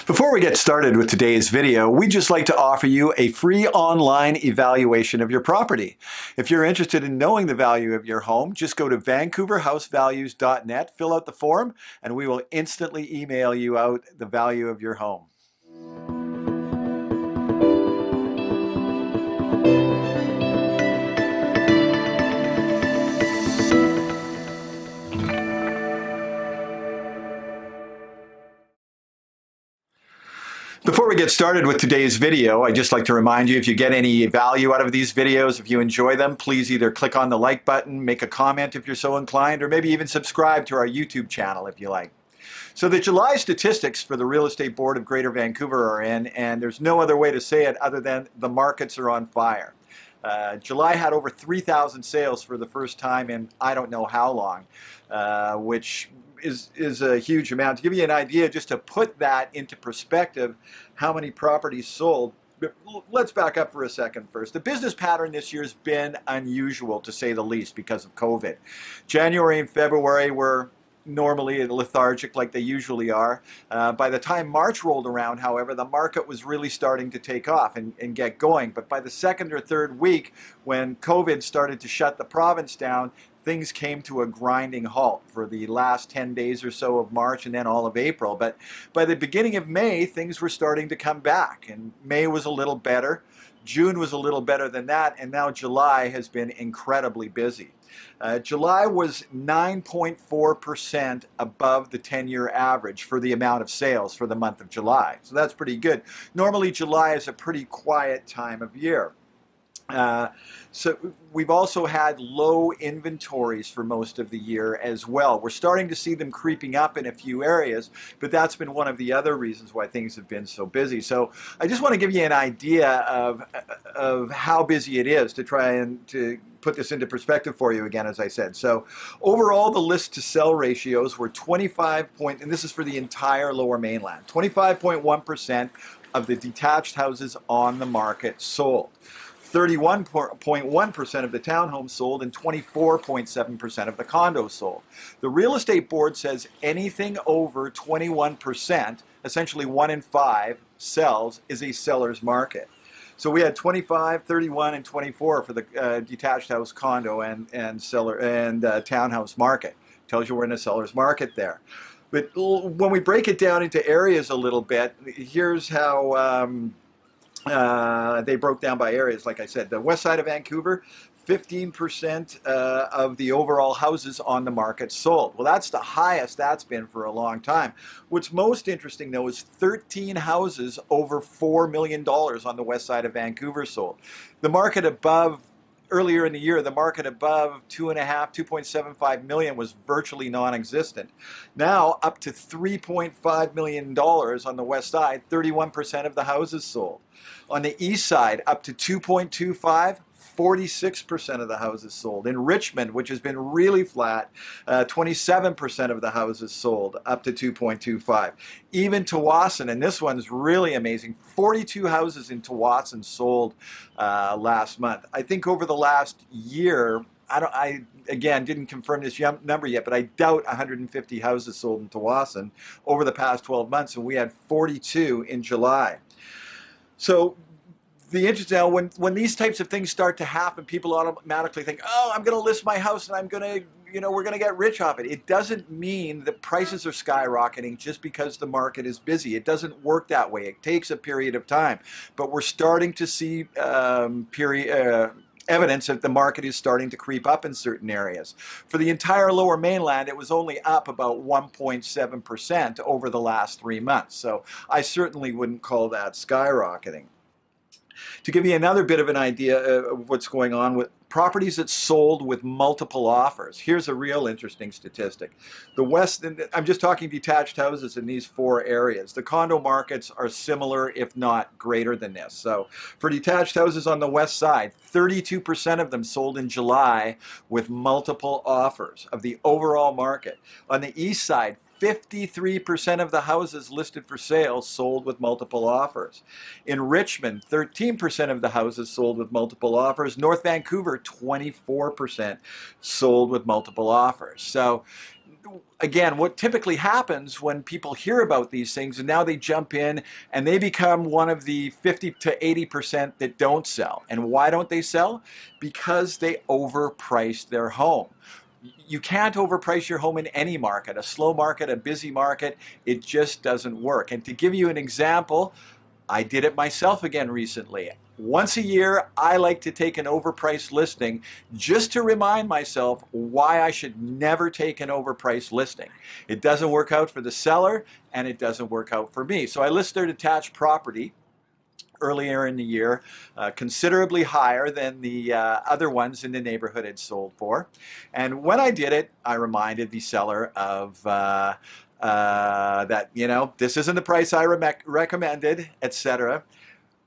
Before we get started with today's video, we'd just like to offer you a free online evaluation of your property. If you're interested in knowing the value of your home, just go to vancouverhousevalues.net, fill out the form, and we will instantly email you out the value of your home. Before we get started with today's video, I'd just like to remind you, if you get any value out of these videos, if you enjoy them, please either click on the like button, make a comment if you're so inclined, or maybe even subscribe to our YouTube channel if you like. So the July statistics for the Real Estate Board of Greater Vancouver are in, and there's no other way to say it other than the markets are on fire. July had over 3,000 sales for the first time in I don't know how long, which is a huge amount. To give you an idea, just to put that into perspective, how many properties sold. Let's back up for a second first. The business pattern this year has been unusual, to say the least, because of COVID. January and February were normally lethargic like they usually are. By the time March rolled around, however, the market was really starting to take off and get going. But by the second or third week, when COVID started to shut the province down, things came to a grinding halt for the last 10 days or so of March and then all of April. But by the beginning of May, things were starting to come back, and May was a little better. June was a little better than that, and now July has been incredibly busy. July was 9.4% above the 10-year average for the amount of sales for the month of July. So that's pretty good. Normally, July is a pretty quiet time of year. So we've also had low inventories for most of the year as well. We're starting to see them creeping up in a few areas, but that's been one of the other reasons why things have been so busy. So I just want to give you an idea of how busy it is, to try and to put this into perspective for you again, as I said. So overall, the list to sell ratios were 25 point, and this is for the entire Lower Mainland, 25.1% of the detached houses on the market sold. 31.1% of the townhomes sold and 24.7% of the condos sold. The Real Estate Board says anything over 21%, essentially 1 in 5 sells, is a seller's market. So we had 25, 31, and 24 for the detached house, condo, and seller and townhouse market. Tells you we're in a seller's market there. But when we break it down into areas a little bit, here's how they broke down by areas. Like I said, the west side of Vancouver, 15% of the overall houses on the market sold. Well, that's the highest that's been for a long time. What's most interesting, though, is 13 houses over $4 million on the west side of Vancouver sold. The market above, earlier in the year, the market above 2.75 million was virtually non-existent. Now up to $3.5 million on the west side, 31% of the houses sold. On the east side, up to 2.25, 46% of the houses sold. In Richmond, which has been really flat, 27% of the houses sold, up to 2.25. Even Tawasin, and this one's really amazing, 42 houses in Tawasin sold last month. I think over the last year, I again didn't confirm this number yet, but I doubt 150 houses sold in Tawasin over the past 12 months, and we had 42 in July. So the interest now, when these types of things start to happen, people automatically think, oh, I'm going to list my house and I'm going to, we're going to get rich off it. It doesn't mean that prices are skyrocketing just because the market is busy. It doesn't work that way. It takes a period of time. But we're starting to see evidence that the market is starting to creep up in certain areas. For the entire Lower Mainland, it was only up about 1.7% over the last 3 months. So I certainly wouldn't call that skyrocketing. To give you another bit of an idea of what's going on with properties that sold with multiple offers, here's a real interesting statistic. The West, I'm just talking detached houses in these 4 areas. The condo markets are similar, if not greater than this. So for detached houses on the west side, 32% of them sold in July with multiple offers of the overall market. On the east side, 53% of the houses listed for sale sold with multiple offers. In Richmond, 13% of the houses sold with multiple offers. North Vancouver, 24% sold with multiple offers. So again, what typically happens when people hear about these things and now they jump in and they become one of the 50 to 80% that don't sell. And why don't they sell? Because they overpriced their home. You can't overprice your home in any market, a slow market, a busy market. It just doesn't work. And to give you an example, I did it myself again recently. Once a year, I like to take an overpriced listing just to remind myself why I should never take an overpriced listing. It doesn't work out for the seller and it doesn't work out for me. So I list their detached property earlier in the year, considerably higher than the other ones in the neighborhood had sold for. And when I did it, I reminded the seller of that, this isn't the price I recommended, etc.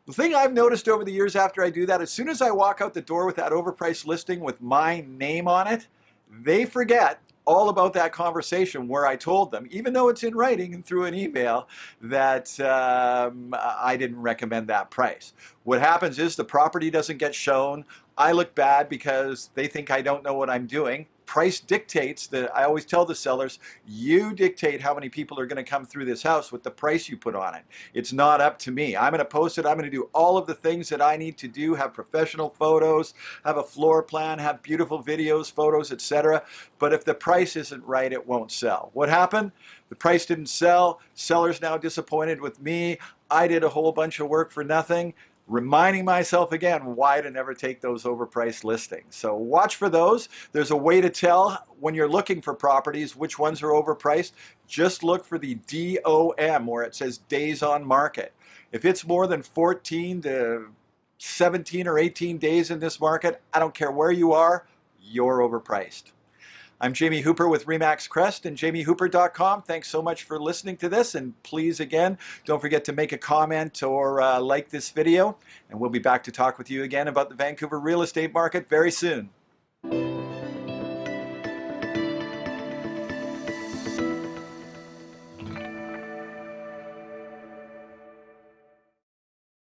The thing I've noticed over the years after I do that, as soon as I walk out the door with that overpriced listing with my name on it, they forget all about that conversation where I told them, even though it's in writing and through an email, that I didn't recommend that price. What happens is the property doesn't get shown. I look bad because they think I don't know what I'm doing. Price dictates that. I always tell the sellers, you dictate how many people are going to come through this house with the price you put on it. It's not up to me. I'm going to post it. I'm going to do all of the things that I need to do, have professional photos, have a floor plan, have beautiful videos, photos, etc. But if the price isn't right, it won't sell. What happened? The price didn't sell. Seller's now disappointed with me. I did a whole bunch of work for nothing. Reminding myself again why to never take those overpriced listings. So watch for those. There's a way to tell when you're looking for properties which ones are overpriced. Just look for the DOM where it says days on market. If it's more than 14 to 17 or 18 days in this market, I don't care where you are, you're overpriced. I'm Jamie Hooper with Remax Crest and jamiehooper.com. Thanks so much for listening to this, and please, again, don't forget to make a comment or like this video, and we'll be back to talk with you again about the Vancouver real estate market very soon.